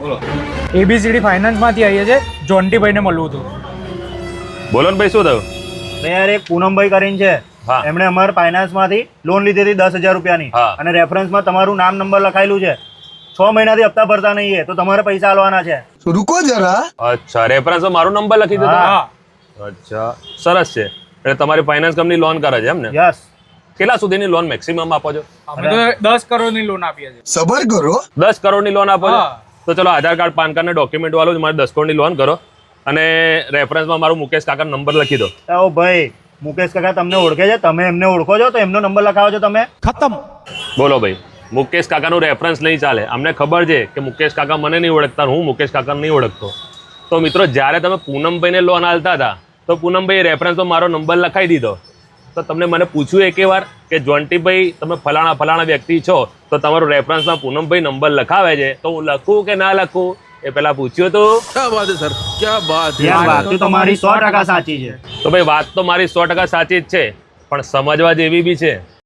બોલો. ABCD ફાઇનાન્સમાંથી આવીએ છીએ, જોન્ટીભાઈને મળવું હતું. બોલો ને ભાઈ, શું થયું? યાર એક પૂનમભાઈ કરીને છે, હા. એમણે અમારા ફાઇનાન્સમાંથી લોન લીધી હતી 10,000 રૂપિયાની, હા. અને રેફરન્સમાં તમારું નામ નંબર લખાયેલું છે. 6 મહિનાથી હપ્તા ભરતા નહીં તો તમારે પૈસા આલવાના છે. रुको जरा. અચ્છા, રેફરન્સમાં મારો નંબર લખી દીધો. હા. અચ્છા, સરસ છે. એટલે તમારી ફાઇનાન્સ કંપની લોન કરે છે એમ ને? યસ. કેટલા સુધીની લોન મેક્સિમમ આપો છો? અમે તો 10 કરોડની લોન આપીએ છીએ. सबर करो. 10 કરોડની લોન આપો છો? હા. તો ચલો, આધાર કાર્ડ, પાન કાર્ડ ને ડોક્યુમેન્ટ વાળો જ મારે 10 કરોડની લોન કરો, અને રેફરન્સમાં મારું મુકેશ કાકા નંબર લખી દો. ઓ ભાઈ, મુકેશ કાકા તમને ઓળખે છે, તમે એમને ઓળખો છો, તો એમનો નંબર લખાવો છો તમે. બોલો ભાઈ, મુકેશ કાકાનું રેફરન્સ નહીં ચાલે. અમને ખબર છે કે મુકેશ કાકા મને નહીં ઓળખતા, હું મુકેશ કાકાને નહીં ઓળખતો. તો મિત્રો, જ્યારે તમે પૂનમભાઈને લોન આલતા હતા, તો પૂનમભાઈ રેફરન્સમાં મારો નંબર લખાઈ દીધો. તો તમને મને પૂછ્યું એક વાર કે જોન્ટીભાઈ, તમે ફલાણા વ્યક્તિ છો, તો તમારું રેફરન્સમાં પૂનમભાઈ નંબર લખાવે છે, તો હું લખું કે ના લખું? એ પહેલા પૂછ્યું હતું. क्या बात है सर, क्या बात है. યાર વાત તો તમારી 100% સાચી છે. તો ભાઈ, વાત તો મારી 100% સાચી જ છે, પણ સમજવા જેવી બી છે.